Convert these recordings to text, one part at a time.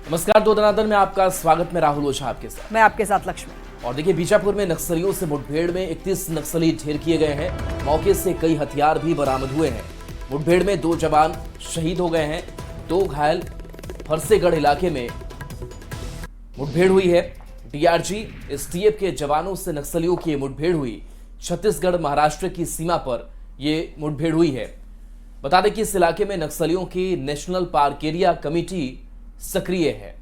नमस्कार, दो दनादन में आपका स्वागत। मैं राहुल ओझा आपके साथ। मैं आपके साथ लक्ष्मी। और देखिए, बीजापुर में नक्सलियों से मुठभेड़ में 31 नक्सली ढेर किए गए हैं। मौके से कई हथियार भी बरामद हुए हैं। मुठभेड़ में 2 जवान शहीद हो गए हैं, 2 घायल। फरसेगढ़ इलाके में मुठभेड़ हुई है। डीआरजी एसटीएफ के जवानों से नक्सलियों की मुठभेड़ हुई। छत्तीसगढ़ महाराष्ट्र की सीमा पर यह मुठभेड़ हुई है। बता दें कि इस इलाके में नक्सलियों की नेशनल पार्क एरिया कमेटी सक्रिय है।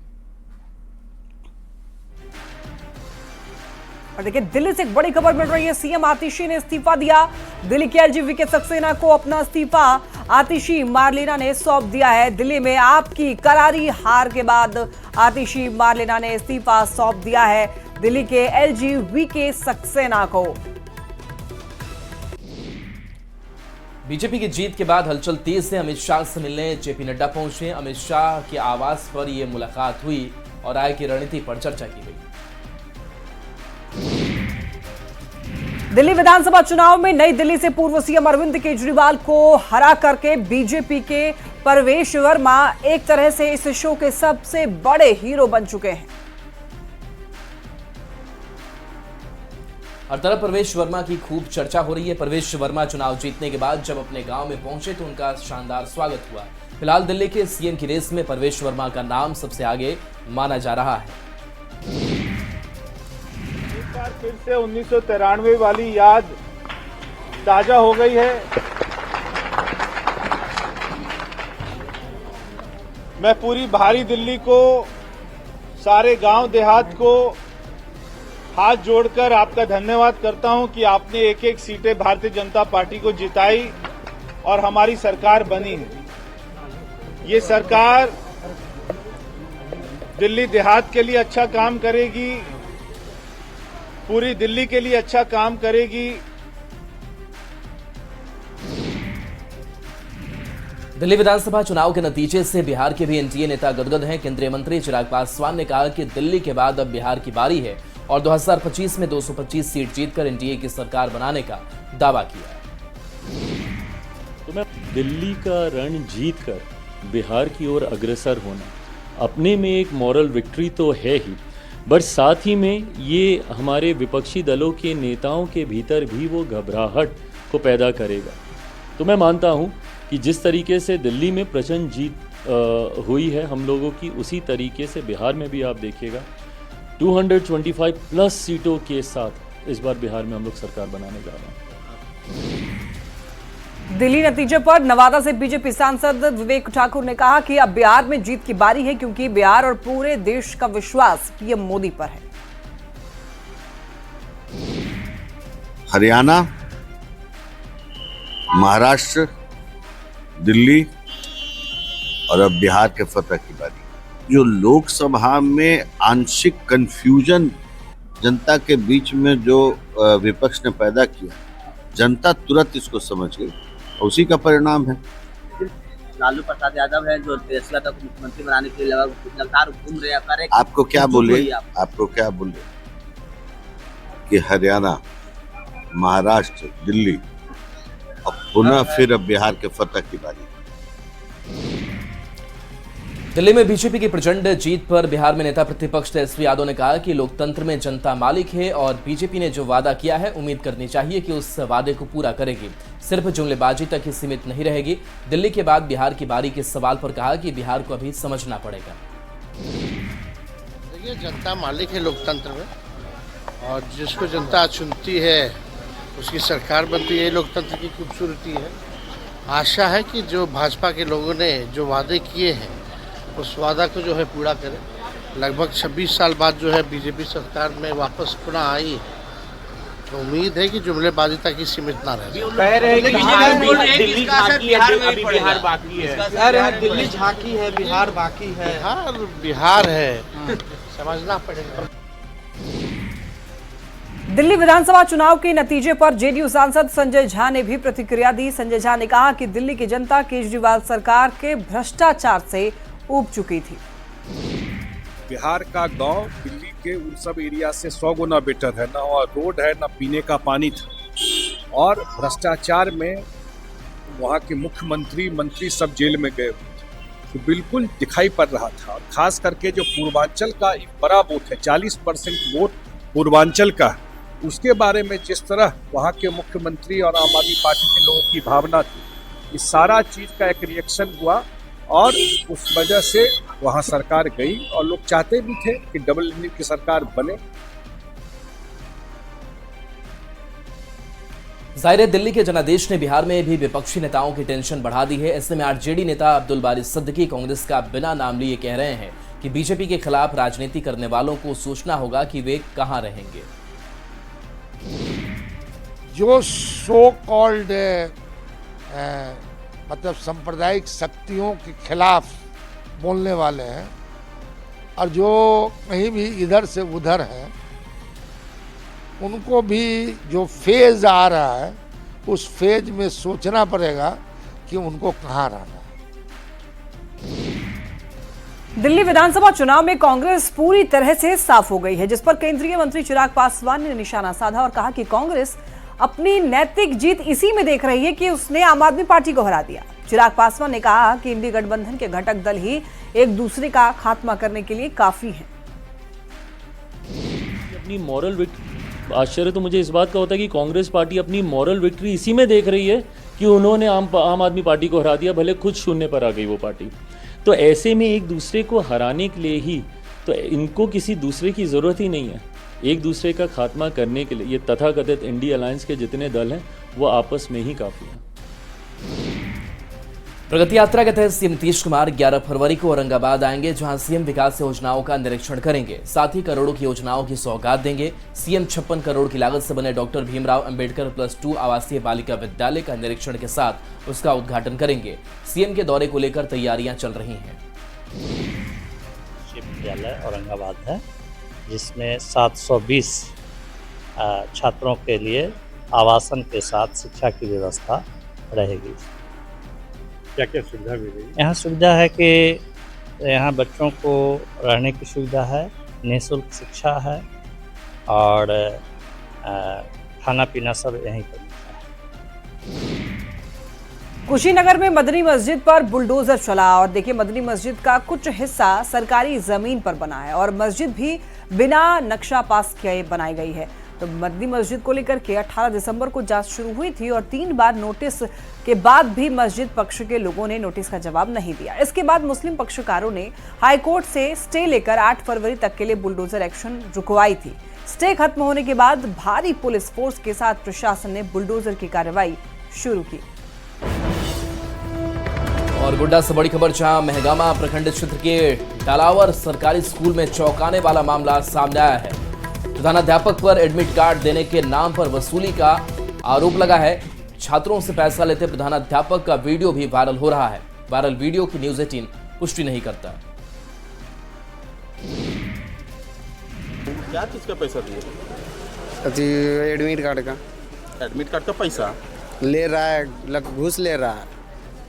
और देखिए, दिल्ली से एक बड़ी खबर मिल रही है। सीएम आतिशी ने इस्तीफा दिया। दिल्ली के एलजीबी के सक्सेना को अपना इस्तीफा आतिशी मारलेना ने सौंप दिया है। दिल्ली में आपकी करारी हार के बाद आतिशी मारलेना ने इस्तीफा सौंप दिया है दिल्ली के एलजीबी के सक्सेना को। बीजेपी की जीत के बाद हलचल तेज है। अमित शाह से मिलने जेपी नड्डा पहुंचे। अमित शाह के आवास पर यह मुलाकात हुई और आय की रणनीति पर चर्चा की गई। दिल्ली विधानसभा चुनाव में नई दिल्ली से पूर्व सीएम अरविंद केजरीवाल को हरा करके बीजेपी के परवेश वर्मा एक तरह से इस शो के सबसे बड़े हीरो बन चुके हैं। हर तरफ परवेश वर्मा की खूब चर्चा हो रही है। परवेश वर्मा चुनाव जीतने के बाद जब अपने गांव में पहुंचे तो उनका शानदार स्वागत हुआ। फिलहाल दिल्ली के सीएम की रेस में परवेश वर्मा का नाम सबसे आगे माना जा रहा है। एक बार फिर से 1993 वाली याद ताजा हो गई है। मैं पूरी भारी दिल्ली को, सारे गांव देहात को हाथ जोड़कर आपका धन्यवाद करता हूं कि आपने एक एक सीटें भारतीय जनता पार्टी को जिताई और हमारी सरकार बनी है। ये सरकार दिल्ली देहात के लिए अच्छा काम करेगी, पूरी दिल्ली के लिए अच्छा काम करेगी। दिल्ली विधानसभा चुनाव के नतीजे से बिहार के भी एनडीए नेता गदगद हैं। केंद्रीय मंत्री चिराग पासवान ने कहा कि दिल्ली के बाद अब बिहार की बारी है और 2025 में 225 सीट जीतकर एनडीए की सरकार बनाने का दावा किया। तो मैं दिल्ली का रण जीतकर बिहार की ओर अग्रसर होना अपने में एक मॉरल विक्ट्री तो है ही, बट साथ ही में ये हमारे विपक्षी दलों के नेताओं के भीतर भी वो घबराहट को पैदा करेगा। तो मैं मानता हूँ कि जिस तरीके से दिल्ली में प्रचंड जीत हुई है हम लोगों की, उसी तरीके से बिहार में भी आप देखिएगा 225 प्लस सीटों के साथ इस बार बिहार में हम लोग सरकार बनाने जा रहे हैं। दिल्ली नतीजे पर नवादा से बीजेपी सांसद विवेक ठाकुर ने कहा कि अब बिहार में जीत की बारी है, क्योंकि बिहार और पूरे देश का विश्वास पीएम मोदी पर है। हरियाणा, महाराष्ट्र, दिल्ली और अब बिहार के फतह की बारी। जो लोकसभा में आंशिक कंफ्यूजन जनता के बीच में जो विपक्ष ने पैदा किया, जनता तुरंत इसको समझ गई, उसी का परिणाम है। लालू प्रसाद यादव है जो फैसला तक मुख्यमंत्री बनाने के लिए लगातार घूम रहे हैं। आपको क्या बोले कि हरियाणा, महाराष्ट्र, दिल्ली और पुनः फिर अब बिहार के फतह की बारी। दिल्ली में बीजेपी की प्रचंड जीत पर बिहार में नेता प्रतिपक्ष तेजस्वी यादव ने कहा कि लोकतंत्र में जनता मालिक है और बीजेपी ने जो वादा किया है उम्मीद करनी चाहिए कि उस वादे को पूरा करेगी, सिर्फ जुमलेबाजी तक ही सीमित नहीं रहेगी। दिल्ली के बाद बिहार की बारी के सवाल पर कहा कि बिहार को अभी समझना पड़ेगा। देखिए, जनता मालिक है लोकतंत्र में, और जिसको जनता चुनती है उसकी सरकार बनती है। लोकतंत्र की खूबसूरती है। आशा है कि जो भाजपा के लोगों ने जो वादे किए हैं उस वादा को जो है पूरा करें। लगभग 26 साल बाद जो है बीजेपी सरकार में वापस पुनः आई है, तो उम्मीद है कि जुमलेबाजी तक ही सीमित ना रहे। दिल्ली झांकी है, बिहार बाकी है। बिहार है, समझना पड़ेगा। दिल्ली विधानसभा चुनाव के नतीजे पर जेडीयू सांसद संजय झा ने भी प्रतिक्रिया दी। संजय झा ने कहा कि दिल्ली की जनता केजरीवाल सरकार के भ्रष्टाचार से ऊब चुकी थी। बिहार का गांव दिल्ली के उन सब एरिया से 100 गुना बेटर है। ना और रोड है, ना पीने का पानी था, और भ्रष्टाचार में वहाँ के मुख्यमंत्री, मंत्री सब जेल में गए हुए थे। तो बिल्कुल दिखाई पड़ रहा था। और खास करके जो पूर्वांचल का एक बड़ा वोट है, 40% वोट पूर्वांचल का, उसके बारे में जिस तरह वहाँ के मुख्यमंत्री और आम आदमी पार्टी के लोगों की भावना थी, इस सारा चीज़ का एक रिएक्शन हुआ और उस वजह से वहाँ सरकार गई और लोग चाहते भी थे कि डबल इंजन की सरकार बने। जाहिर है दिल्ली के जनादेश ने बिहार में भी विपक्षी नेताओं की टेंशन बढ़ा दी है। ऐसे में आरजेडी नेता अब्दुल बारी सिद्दीकी कांग्रेस का बिना नाम लिए कह रहे हैं कि बीजेपी के खिलाफ राजनीति करने वालों को सोचना होगा कि वे कहां रहेंगे। जो सो कॉल्ड मतलब सांप्रदायिक शक्तियों के खिलाफ बोलने वाले हैं और जो कहीं भी इधर से उधर हैं, उनको भी जो फेज आ रहा है उस फेज में सोचना पड़ेगा कि उनको कहाँ रहना है। दिल्ली विधानसभा चुनाव में कांग्रेस पूरी तरह से साफ हो गई है, जिस पर केंद्रीय मंत्री चिराग पासवान ने निशाना साधा और कहा कि कांग्रेस अपनी नैतिक जीत इसी में देख रही है कि उसने आम आदमी पार्टी को हरा दिया। चिराग पासवान ने कहा कि इंडी गठबंधन के घटक दल ही एक दूसरे का खात्मा करने के लिए काफी हैं। अपनी मॉरल आश्चर्य तो मुझे इस बात का होता है कि कांग्रेस पार्टी अपनी मॉरल विक्ट्री इसी में देख रही है कि उन्होंने आम आदमी पार्टी को हरा दिया, भले खुद शून्य पर आ गई वो पार्टी। तो ऐसे में एक दूसरे को हराने के लिए ही तो इनको किसी दूसरे की ज़रूरत ही नहीं है। एक दूसरे का खात्मा करने के लिए ये तथाकथित इंडी अलायंस के जितने दल हैं वो आपस में ही काफ़ी हैं। प्रगति यात्रा के तहत सीएम नीतीश कुमार 11 फरवरी को औरंगाबाद आएंगे, जहां सीएम विकास योजनाओं का निरीक्षण करेंगे। साथ ही करोड़ों की योजनाओं की सौगात देंगे। सीएम 56 करोड़ की लागत से बने डॉक्टर भीमराव अंबेडकर +2 आवासीय बालिका विद्यालय का निरीक्षण के साथ उसका उद्घाटन करेंगे। सीएम के दौरे को लेकर तैयारियां चल रही हैं। विद्यालय औरंगाबाद है, जिसमें 720 छात्रों के लिए आवासन के साथ शिक्षा की व्यवस्था रहेगी। क्या क्या सुविधा मिलेगी? यहाँ सुविधा है कि यहाँ बच्चों को रहने की सुविधा है, निःशुल्क शिक्षा है और खाना पीना सब यहीं पर मिलता है। कुशीनगर में मदनी मस्जिद पर बुलडोजर चला और देखिए मदनी मस्जिद का कुछ हिस्सा सरकारी जमीन पर बना है और मस्जिद भी बिना नक्शा पास किए बनाई गई है। तो मदनी मस्जिद को लेकर के 18 दिसंबर को जांच शुरू हुई थी और 3 बार नोटिस के बाद भी मस्जिद पक्ष के लोगों ने नोटिस का जवाब नहीं दिया। इसके बाद मुस्लिम पक्षकारों ने हाईकोर्ट से स्टे लेकर 8 फरवरी तक के लिए बुलडोजर एक्शन रुकवाई थी। स्टे खत्म होने के बाद भारी पुलिस फोर्स के साथ प्रशासन ने बुलडोजर की कार्रवाई शुरू की। और गोड्डा से बड़ी खबर, जहां महगामा प्रखंड क्षेत्र के डालावर सरकारी स्कूल में चौंकाने वाला मामला सामने आया है। प्रधानाध्यापक पर एडमिट कार्ड देने के नाम पर वसूली का आरोप लगा है। छात्रों से पैसा लेते प्रधानाध्यापक का वीडियो भी वायरल हो रहा है। वायरल वीडियो की न्यूज़ 18 पुष्टि नहीं करता। क्या चीज का पैसा दिए? एडमिट कार्ड का। एडमिट कार्ड का पैसा ले रहा है, घूस ले रहा है।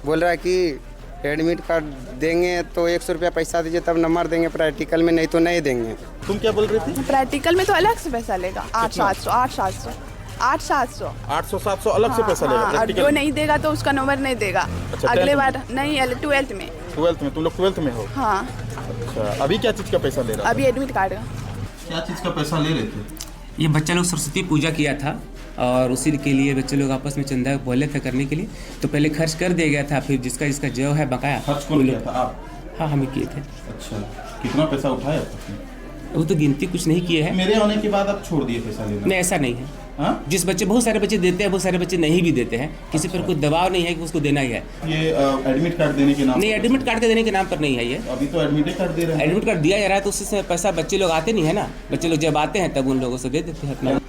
बोल रहा है कि एडमिट कार्ड देंगे तो 100 रुपया पैसा दीजिए तब नंबर देंगे, प्रैक्टिकल में नहीं तो नहीं देंगे। तुम क्या बोल रही थी? प्रैक्टिकल में तो अलग से पैसा लेगा, 800-700 अलग से पैसा लेगा। और जो नहीं देगा तो उसका नंबर नहीं देगा। अच्छा, अगले बार नहीं, 12th में। 12th में? तुम लोग 12th में हो? हाँ। अच्छा, अभी क्या चीज का पैसा ले रहा? अभी एडमिट कार्ड का। क्या चीज का पैसा ले रहे थे? ये बच्चा लोग सरस्वती पूजा किया था और उसी के लिए बच्चे लोग आपस में चंदा बोले थे करने के लिए, तो पहले खर्च कर दिया गया था, फिर जिसका जो है बकाया। खर्च कौन किया था? आप? हाँ, हम ही किए थे। अच्छा, कितना पैसा उठाया आपने? वो तो गिनती कुछ नहीं किए हैं। मेरे आने के बाद आप छोड़ दिए पैसा लेना? नहीं, ऐसा नहीं है। हाँ? जिस बच्चे, बहुत सारे बच्चे देते हैं, बहुत सारे बच्चे नहीं भी देते हैं। किसी पर कोई दबाव नहीं है कि उसको देना ही है। ये एडमिट कार्ड देने के नाम? नहीं, एडमिट कार्ड के देने के नाम पर नहीं है ये। अभी तो एडमिट कार्ड दे रहे हैं। एडमिट कार्ड दिया जा रहा है तो उससे पैसा बच्चे लोग आते नहीं है ना। बच्चे लोग जब आते हैं तब उन लोगों से दे देते हैं अपना।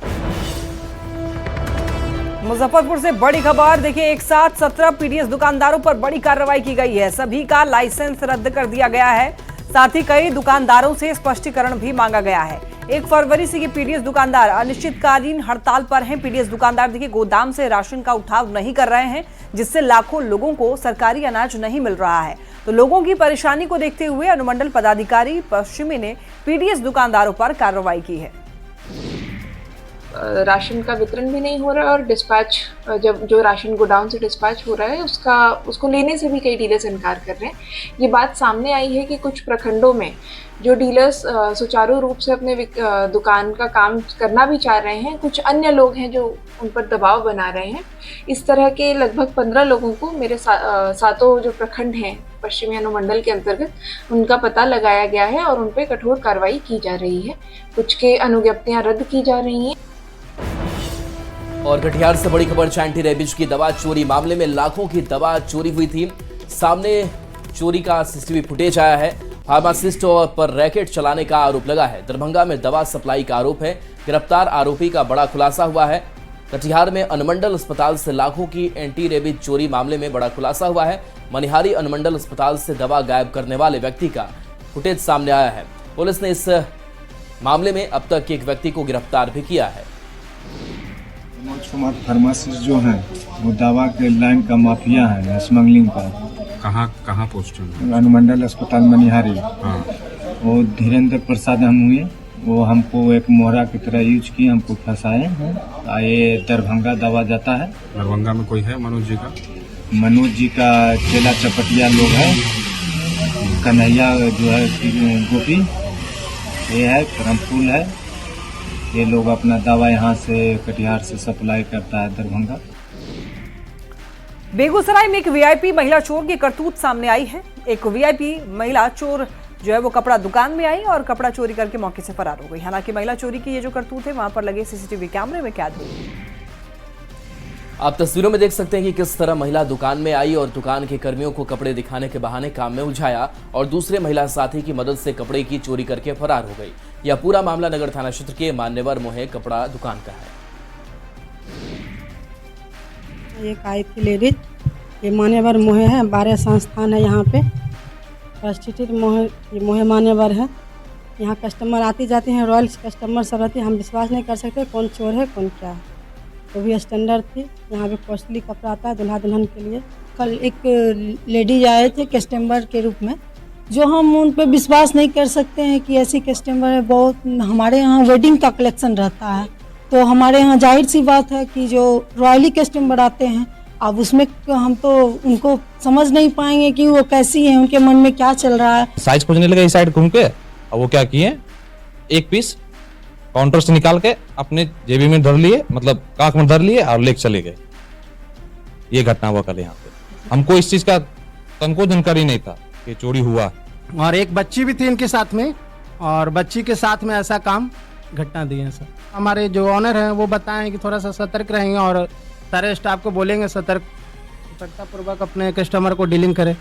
मुजफ्फरपुर से बड़ी खबर, देखिए एक साथ 17 पीडीएस दुकानदारों पर बड़ी कार्रवाई की गई है। सभी का लाइसेंस रद्द कर दिया गया है। साथ ही कई दुकानदारों से स्पष्टीकरण भी मांगा गया है। 1 फरवरी से ये पीडीएस दुकानदार अनिश्चितकालीन हड़ताल पर हैं। पीडीएस दुकानदार देखिए गोदाम से राशन का उठाव नहीं कर रहे हैं, जिससे लाखों लोगों को सरकारी अनाज नहीं मिल रहा है। तो लोगों की परेशानी को देखते हुए अनुमंडल पदाधिकारी पश्चिमी ने पीडीएस दुकानदारों पर कार्रवाई की है। राशन का वितरण भी नहीं हो रहा है और डिस्पैच जब जो राशन गोडाउन से डिस्पैच हो रहा है उसको लेने से भी कई डीलर्स इनकार कर रहे हैं। ये बात सामने आई है कि कुछ प्रखंडों में जो डीलर्स सुचारू रूप से अपने दुकान का काम करना भी चाह रहे हैं, कुछ अन्य लोग हैं जो उन पर दबाव बना रहे हैं। इस तरह के लगभग 15 लोगों को मेरे सातों जो प्रखंड हैं पश्चिमी अनुमंडल के अंतर्गत, उनका पता लगाया गया है और उन पर कठोर कार्रवाई की जा रही है। कुछ के अनुज्ञप्तियां रद्द की जा रही हैं। और कटिहार से बड़ी खबर, एंटी रेबीज की दवा चोरी मामले में लाखों की दवा चोरी हुई थी। सामने चोरी का सीसीटीवी फुटेज आया है। फार्मासिस्ट पर रैकेट चलाने का आरोप लगा है। दरभंगा में दवा सप्लाई का आरोप है। गिरफ्तार आरोपी का बड़ा खुलासा हुआ है। कटिहार में अनुमंडल अस्पताल से लाखों की एंटी रेबीज चोरी मामले में बड़ा खुलासा हुआ है। मनिहारी अनुमंडल अस्पताल से दवा गायब करने वाले व्यक्ति का फुटेज सामने आया है। पुलिस ने इस मामले में अब तक एक व्यक्ति को गिरफ्तार भी किया है। मनोज कुमार फार्मासिस्ट जो हैं वो दवा के लाइन का माफिया है, स्मगलिंग का। कहाँ पोस्टिंग? अनुमंडल अस्पताल मनिहारी। हाँ। वो धीरेन्द्र प्रसाद हम हुए, वो हमको एक मोहरा की तरह यूज किए, हमको फंसाए हैं। ये दरभंगा दवा जाता है। दरभंगा में कोई है मनोज जी का? मनोज जी का चेला चपटिया लोग है, कन्हैया जो है गोपी, ये है करमपुल है। ये लोग अपना दवा यहाँ से कटिहार से सप्लाई करता है दरभंगा। बेगूसराय में एक वीआईपी महिला चोर की करतूत सामने आई है। एक वीआईपी महिला चोर जो है वो कपड़ा दुकान में आई और कपड़ा चोरी करके मौके से फरार हो गई। हालांकि महिला चोरी की ये जो करतूत है वहां पर लगे सीसीटीवी कैमरे में कैद हुई। आप तस्वीरों में देख सकते हैं कि किस तरह महिला दुकान में आई और दुकान के कर्मियों को कपड़े दिखाने के बहाने काम में उलझाया और दूसरे महिला साथी की मदद से कपड़े की चोरी करके फरार हो गई। यह पूरा मामला नगर थाना क्षेत्र के मान्यवर मोहे कपड़ा दुकान का है। एक आई थी लेडीज, ये मान्यवर मोहे है, 12 संस्थान है यहाँ पे, प्रस्टिट्यूट मोहे मान्यवर है। यहाँ कस्टमर आती जाती हैं, रॉयल कस्टमर सब रहती है। हम विश्वास नहीं कर सकते कौन चोर है कौन क्या है। वो भी स्टैंडर्ड थी। यहाँ पे कॉस्टली कपड़ा आता है दुल्हा दुल्हन के लिए। कल एक लेडीज आए थे कस्टमर के रूप में, जो हम उन पर विश्वास नहीं कर सकते हैं कि ऐसी कस्टमर है। बहुत हमारे यहाँ वेडिंग का कलेक्शन रहता है, तो हमारे यहाँ जाहिर सी बात है कि जो रॉयली कस्टमर आते हैं, अब उसमें हम तो उनको समझ नहीं पाएंगे कि वो कैसी है, उनके मन में क्या चल रहा है। साइज खोजने लगे इस साइड घूम के, और वो क्या किए, एक पीस काउंटर से निकाल के अपने जेबी में धर लिए, मतलब काख में धर लिए और लेके चले गए। ये घटना हुआ कल यहाँ पे। हमको इस चीज का तनको जानकारी नहीं था कि चोरी हुआ। और एक बच्ची भी थी इनके साथ में, और बच्ची के साथ में ऐसा काम घटना दी है सर। हमारे जो ऑनर हैं वो बताएं कि थोड़ा सा सतर्क रहेंगे और सारे स्टाफ को बोलेंगे सतर्कतापूर्वक अपने कस्टमर को डीलिंग करें।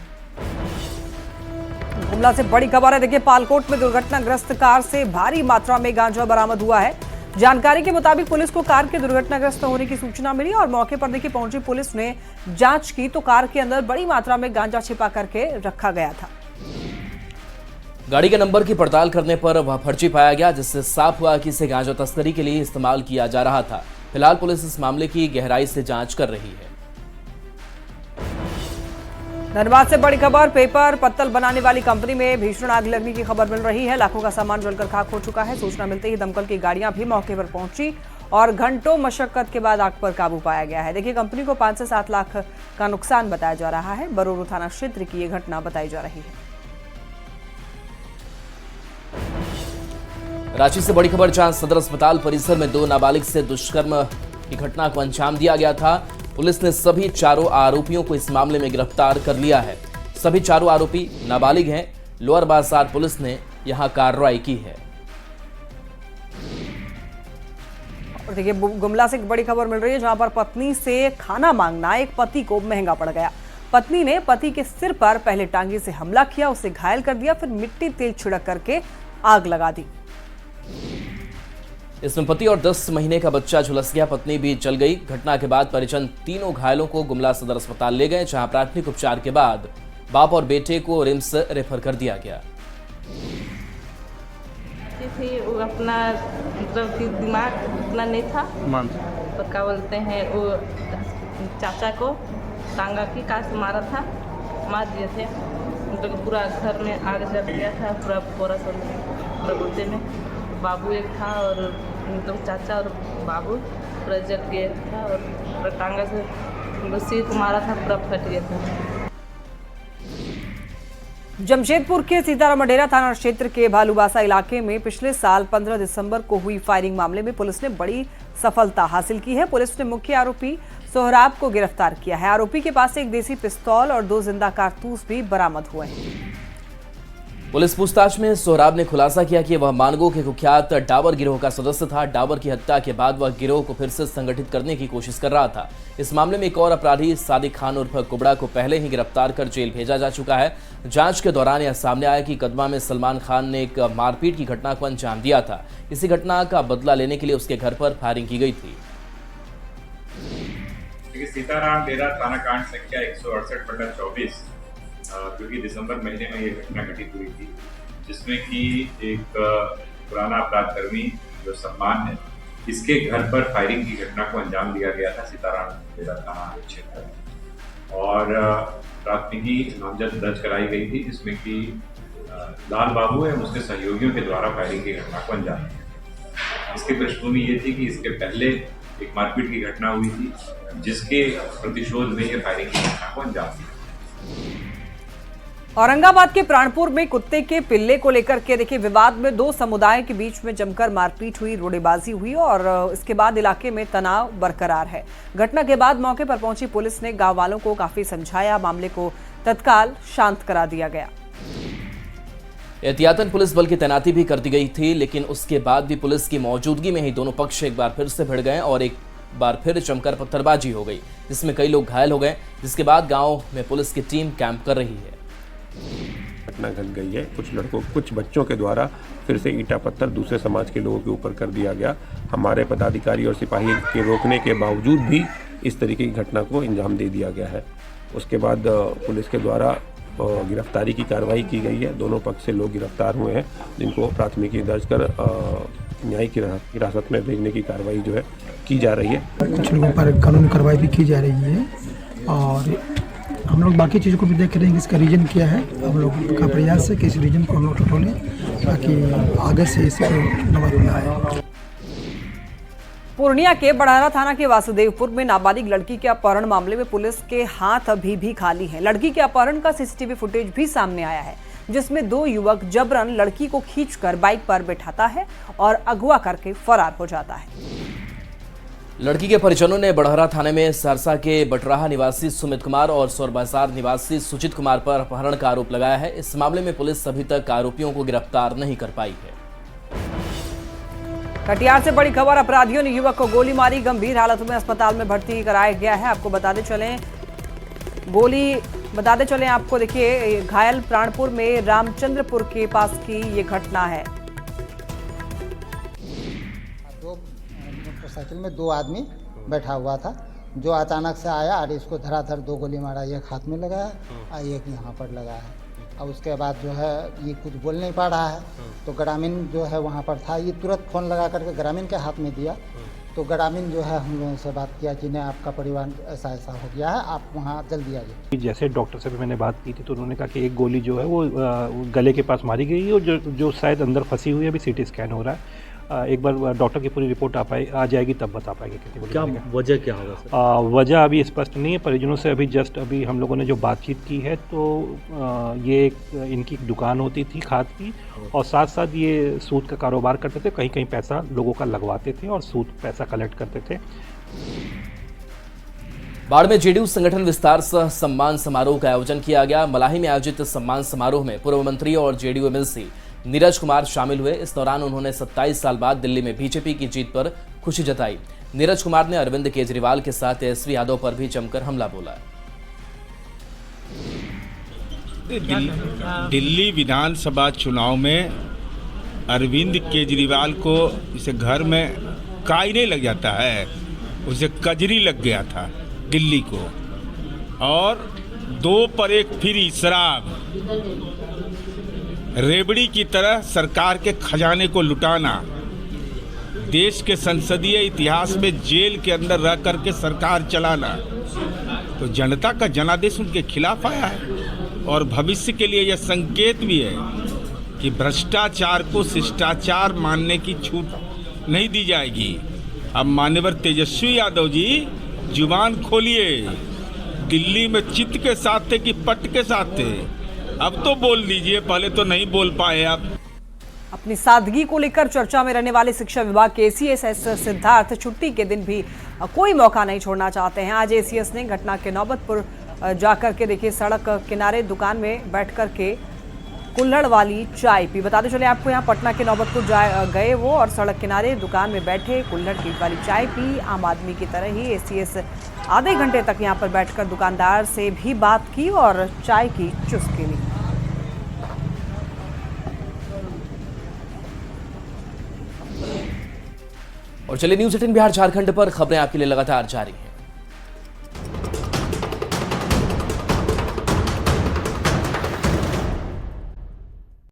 गुमला से बड़ी खबर है। देखिए, पालकोट में दुर्घटनाग्रस्त कार से भारी मात्रा में गांजा बरामद हुआ है। जानकारी के मुताबिक पुलिस को कार के दुर्घटनाग्रस्त होने की सूचना मिली और मौके पर देखिए पहुंची पुलिस ने जांच की तो कार के अंदर बड़ी मात्रा में गांजा छिपा करके रखा गया था। गाड़ी के नंबर की पड़ताल करने पर वह फर्जी पाया गया, जिससे साफ हुआ कि इसे गांजा तस्करी के लिए इस्तेमाल किया जा रहा था। फिलहाल पुलिस इस मामले की गहराई से जांच कर रही है। धनबाद से बड़ी खबर, पेपर पत्तल बनाने वाली कंपनी में भीषण आग लगने की खबर मिल रही है। लाखों का सामान जलकर खाक हो चुका है। सूचना मिलते ही दमकल की गाड़ियां भी मौके पर पहुंची और घंटों मशक्कत के बाद आग पर काबू पाया गया है। देखिए, कंपनी को 5 से 7 लाख का नुकसान बताया जा रहा है। बरोरो थाना क्षेत्र की ये घटना बताई जा रही है। रांची से बड़ी खबर, जहां सदर अस्पताल परिसर में 2 नाबालिग से दुष्कर्म की घटना को अंजाम दिया गया था। पुलिस ने सभी 4 आरोपियों को इस मामले में गिरफ्तार कर लिया है। सभी 4 आरोपी नाबालिग हैं। लोअर बाजार पुलिस ने यहां कार्रवाई की है। और देखिए, गुमला से एक बड़ी खबर मिल रही है, जहां पर पत्नी से खाना मांगना एक पति को महंगा पड़ गया। पत्नी ने पति के सिर पर पहले टांगे से हमला किया, उसे घायल कर दिया, फिर मिट्टी तेल छिड़क करके आग लगा दी। इसमें पति और 10 महीने का बच्चा झुलस गया, पत्नी भी जल गई। घटना के बाद परिजन तीनों घायलों को गुमला सदर अस्पताल ले गए, जहां प्राथमिक उपचार के बाद बाप और बेटे को रिम्स रेफर कर दिया गया। वो अपना मतलब कि दिमाग उतना नहीं था, तो क्या बोलते हैं, वो चाचा को टांगा की काट मारा था, मार दिए थे। मतलब पूरा घर में आग जल गया था, पूरा बोलते में। बाबू एक था और तो चाचा और बाबू पूरा जल गया था और पूरा टांगा से सिर को मारा था, पूरा फट गया था। जमशेदपुर के सीताराम मडेरा थाना क्षेत्र के भालूबासा इलाके में पिछले साल 15 दिसंबर को हुई फायरिंग मामले में पुलिस ने बड़ी सफलता हासिल की है। पुलिस ने मुख्य आरोपी सोहराब को गिरफ्तार किया है। आरोपी के पास एक देसी पिस्तौल और 2 जिंदा कारतूस भी बरामद हुए हैं। पुलिस पूछताछ में सोहराब ने खुलासा किया कि वह मानगो के कुख्यात डाबर गिरोह का सदस्य था। डाबर की हत्या के बाद वह गिरोह को फिर से संगठित करने की कोशिश कर रहा था। इस मामले में एक और अपराधी सादिक खान उर्फ कुबड़ा को पहले ही गिरफ्तार कर जेल भेजा जा चुका है। जांच के दौरान यह सामने आया कि कदमा में सलमान खान ने एक मारपीट की घटना को अंजाम दिया था। इसी घटना का बदला लेने के लिए उसके घर पर फायरिंग की गई थी। सीताराम डेरा थाना कांड संख्या 168/24 क्योंकि दिसंबर महीने में ये घटना घटित हुई थी, जिसमें कि एक पुराना अपराधकर्मी जो सम्मान है, इसके घर पर फायरिंग की घटना को अंजाम दिया गया था सीताराम डेरा थाना क्षेत्र में। और प्राथमिकी नामजद दर्ज कराई गई थी, जिसमें कि लाल बाबू एवं उसके सहयोगियों के द्वारा फायरिंग की घटना को अंजाम दिया। इसकी पृष्ठभूमि ये थी कि इसके पहले एक मारपीट की घटना हुई थी, जिसके प्रतिशोध में ये फायरिंग की घटना को अंजाम दिया। औरंगाबाद के प्राणपुर में कुत्ते के पिल्ले को लेकर के देखिए विवाद में 2 समुदाय के बीच में जमकर मारपीट हुई, रोड़ेबाजी हुई और इसके बाद इलाके में तनाव बरकरार है। घटना के बाद मौके पर पहुंची पुलिस ने गांव वालों को काफी समझाया, मामले को तत्काल शांत करा दिया गया। एहतियातन पुलिस बल की तैनाती भी कर दी गई थी, लेकिन उसके बाद भी पुलिस की मौजूदगी में ही दोनों पक्ष एक बार फिर से भिड़ गए और एक बार फिर जमकर पत्थरबाजी हो गई, जिसमें कई लोग घायल हो गए। जिसके बाद गांव में पुलिस की टीम कैंप कर रही है। घटना घट गई है। कुछ बच्चों के द्वारा फिर से ईंटा पत्थर दूसरे समाज के लोगों के ऊपर कर दिया गया। हमारे पदाधिकारी और सिपाही के रोकने के बावजूद भी इस तरीके की घटना को अंजाम दे दिया गया है। उसके बाद पुलिस के द्वारा गिरफ्तारी की कार्रवाई की गई है। दोनों पक्ष से लोग गिरफ्तार हुए हैं, जिनको प्राथमिकी दर्ज कर न्यायिक हिरासत में भेजने की कार्रवाई जो है की जा रही है। कुछ लोगों पर कानूनी कार्रवाई भी की जा रही है और हम लोग बाकी चीज़ों को भी देख रहे हैं कि इसका रीजन क्या है। हम लोग का प्रयास है कि इस रीजन को हम लोग टटोलें ताकि आगे से इस पर नौबत न आए। पूर्णिया के बड़हरा थाना के वासुदेवपुर में नाबालिग लड़की के अपहरण मामले में पुलिस के हाथ अभी भी खाली हैं। लड़की के अपहरण का सीसीटीवी फुटेज भी सामने आया है, जिसमें 2 युवक जबरन लड़की को खींचकर बाइक पर बैठाता है और अगवा करके फरार हो जाता है। लड़की के परिजनों ने बड़हरा थाने में सरसा के बटराहा निवासी सुमित कुमार और सौर बाजार निवासी सुचित कुमार पर अपहरण का आरोप लगाया है। इस मामले में पुलिस अभी तक आरोपियों को गिरफ्तार नहीं कर पाई है। कटिहार से बड़ी खबर, अपराधियों ने युवक को गोली मारी, गंभीर हालत में अस्पताल में भर्ती कराया गया है। आपको बताते चलें आपको देखिए घायल प्राणपुर में रामचंद्रपुर के पास की ये घटना है। मोटरसाइकिल में 2 आदमी बैठा हुआ था, जो अचानक से आया और इसको धराधर 2 गोली मारा। एक हाथ में लगाया और एक यहाँ पर लगाया है। और उसके बाद जो है ये कुछ बोल नहीं पा रहा है, तो ग्रामीण जो है वहाँ पर था, ये तुरंत फ़ोन लगा करके ग्रामीण के हाथ में दिया। तो ग्रामीण जो है हम लोगों से बात किया कि नहीं, आपका परिवार ऐसा ऐसा हो गया है, आप वहाँ जल्दी आइए। जैसे डॉक्टर से भी मैंने बात की थी तो उन्होंने कहा कि एक गोली जो है वो गले के पास मारी गई है और जो शायद अंदर फंसी हुई है, अभी CT स्कैन हो रहा है। एक बार डॉक्टर की पूरी रिपोर्ट आ जाएगी तब बता पाएंगे कितनी गोली। क्या वजह क्या होगा सर? वजह अभी स्पष्ट नहीं है। परिजनों से अभी हम लोगों ने जो बातचीत की है तो ये इनकी दुकान होती थी खाद की और साथ साथ ये सूद का कारोबार करते थे, कहीं कहीं पैसा लोगों का लगवाते थे और सूद पैसा कलेक्ट करते थे। बाढ़ में जेडीयू संगठन विस्तार सह सम्मान समारोह का आयोजन किया गया। मलाही में आयोजित सम्मान समारोह में पूर्व मंत्री और जेडीयू एमएलसी नीरज कुमार शामिल हुए। इस दौरान उन्होंने 27 साल बाद दिल्ली में बीजेपी की जीत पर खुशी जताई। नीरज कुमार ने अरविंद केजरीवाल के साथ तेजस्वी यादव पर भी जमकर हमला बोला। दिल्ली विधानसभा चुनाव में अरविंद केजरीवाल को इसे घर में काई नहीं लग जाता है, उसे कजरी लग गया था दिल्ली को। और 2 पर 1 फ्री शराब, रेबड़ी की तरह सरकार के खजाने को लुटाना, देश के संसदीय इतिहास में जेल के अंदर रह करके सरकार चलाना, तो जनता का जनादेश उनके खिलाफ आया है। और भविष्य के लिए यह संकेत भी है कि भ्रष्टाचार को शिष्टाचार मानने की छूट नहीं दी जाएगी। अब मान्यवर तेजस्वी यादव जी जुबान खोलिए, दिल्ली में चित्त के साथ थे कि पट के साथ थे, अब तो बोल दीजिए, पहले तो नहीं बोल पाए आप। अपनी सादगी को लेकर चर्चा में रहने वाले शिक्षा विभाग के एसीएस सिद्धार्थ छुट्टी के दिन भी कोई मौका नहीं छोड़ना चाहते हैं। आज एसीएस ने घटना के नौबतपुर जाकर के देखिए सड़क किनारे दुकान में बैठ कर के कुल्हड़ वाली चाय पी। बताते चले आपको, यहाँ पटना के नौबतपुर गए वो और सड़क किनारे दुकान में बैठे कुल्हड़ की वाली चाय पी। आम आदमी की तरह ही एसीएस आधे घंटे तक यहाँ पर बैठकर दुकानदार से भी बात की और चाय की चुस्की ली। और चलिए न्यूज़ 18 बिहार झारखंड पर खबरें आपके लिए लगातार जारी हैं।